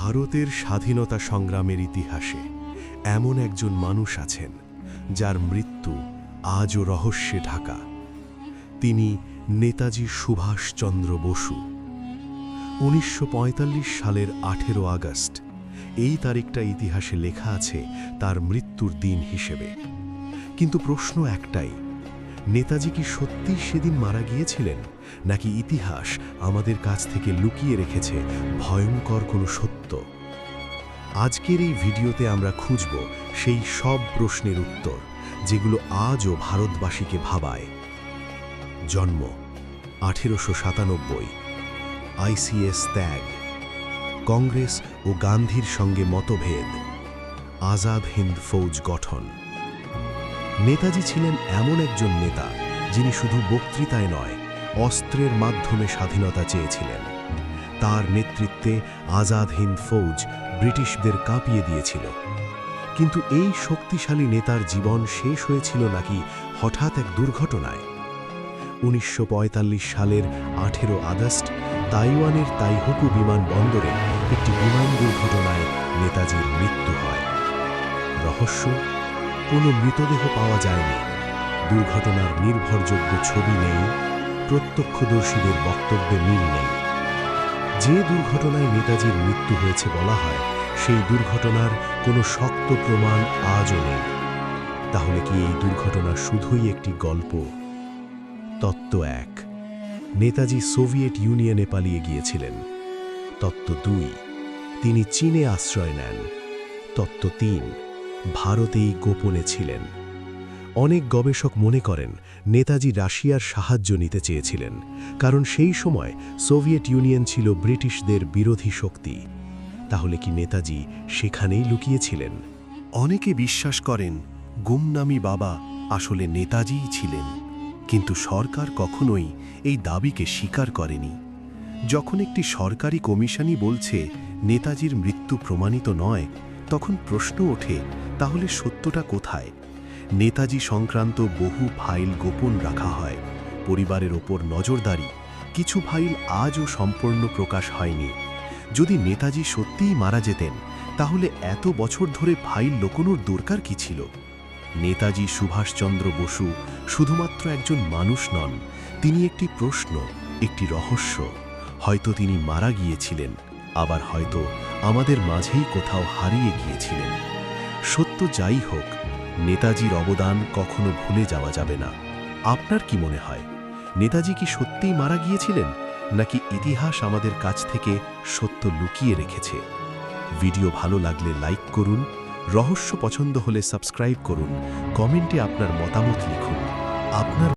ভারতের স্বাধীনতা সংগ্রামের ইতিহাসে এমন একজন মানুষ আছেন যার মৃত্যু আজও রহস্যে ঢাকা। তিনি নেতাজি সুভাষচন্দ্র বসু। ১৯৪৫ সালের ১৮ আগস্ট এই তারিখটা ইতিহাসে লেখা আছে তার মৃত্যুর দিন হিসেবে। কিন্তু প্রশ্ন একটাই, নেতাজি কি সত্যিই সেদিন মারা গিয়েছিলেন, নাকি ইতিহাস আমাদের কাছ থেকে লুকিয়ে রেখেছে ভয়ঙ্কর কোনো সত্য? আজকের এই ভিডিওতে আমরা খুঁজব সেই সব প্রশ্নের উত্তর যেগুলো আজও ভারতবাসীকে ভাবায়। জন্ম ১৮৯৭, আইসিএস ত্যাগ, কংগ্রেস ও গান্ধীর সঙ্গে মতভেদ, আজাদ হিন্দ ফৌজ গঠন। নেতাজি ছিলেন এমন একজন নেতা যিনি শুধু বক্তৃতায় নয়, অস্ত্রের মাধ্যমে স্বাধীনতা চেয়েছিলেন। তার নেতৃত্বে আজাদ হিন্দ ফৌজ ব্রিটিশদের কাঁপিয়ে দিয়েছিল। কিন্তু এই শক্তিশালী নেতার জীবন শেষ হয়েছিল নাকি হঠাৎ এক দুর্ঘটনায়? ১৯৪৫ সালের ১৮ আগস্ট তাইওয়ানের তাইহুকু বিমানবন্দরে একটি বিমান দুর্ঘটনায় নেতাজির মৃত্যু হয়। রহস্য: কোনো মৃতদেহ পাওয়া যায়নি, দুর্ঘটনার নির্ভরযোগ্য ছবি নেই, প্রত্যক্ষদর্শীদের বক্তব্যে মিল নেই। যে দুর্ঘটনায় নেতাজির মৃত্যু হয়েছে বলা হয়, সেই দুর্ঘটনার কোনো শক্ত প্রমাণ আজও নেই। তাহলে কি এই দুর্ঘটনা শুধুই একটি গল্প? তত্ত্ব ১, নেতাজি সোভিয়েত ইউনিয়নে পালিয়ে গিয়েছিলেন। তত্ত্ব ২, তিনি চীনে আশ্রয় নেন। তত্ত্ব ৩, ভারতেই গোপনে ছিলেন। অনেক গবেষক মনে করেন নেতাজি রাশিয়ার সাহায্য নিতে চেয়েছিলেন, কারণ সেই সময় সোভিয়েত ইউনিয়ন ছিল ব্রিটিশদের বিরোধী শক্তি। তাহলে কি নেতাজি সেখানেই লুকিয়েছিলেন? অনেকে বিশ্বাস করেন গুমনামি বাবা আসলে নেতাজিই ছিলেন, কিন্তু সরকার কখনোই এই দাবিকে স্বীকার করেনি। যখন একটি সরকারি কমিশনই বলছে নেতাজির মৃত্যু প্রমাণিত নয়, তখন প্রশ্ন ওঠে, তাহলে সত্যটা কোথায়? নেতাজি সংক্রান্ত বহু ফাইল গোপন রাখা হয়, পরিবারের ওপর নজরদারি। কিছু ফাইল আজও সম্পূর্ণ প্রকাশ হয়নি। যদি নেতাজি সত্যিই মারা যেতেন, তাহলে এত বছর ধরে ফাইল লুকোনোর দরকার কি ছিল? নেতাজি সুভাষচন্দ্র বসু শুধুমাত্র একজন মানুষ নন, তিনি একটি প্রশ্ন, একটি রহস্য। হয়তো তিনি মারা গিয়েছিলেন, আবার হয়তো আমাদের মাঝেই কোথাও হারিয়ে গিয়েছিলেন। সত্য যাই হোক, নেতাজির অবদান কখনো ভুলে যাওয়া যাবে না। আপনার কি মনে হয়, নেতাজি কি সত্যিই মারা গিয়েছিলেন, নাকি ইতিহাস আমাদের কাছ থেকে সত্য লুকিয়ে রেখেছে? ভিডিও ভালো লাগলে লাইক করুন, রহস্য পছন্দ হলে সাবস্ক্রাইব করুন, কমেন্টে আপনার মতামত লিখুন। আপনার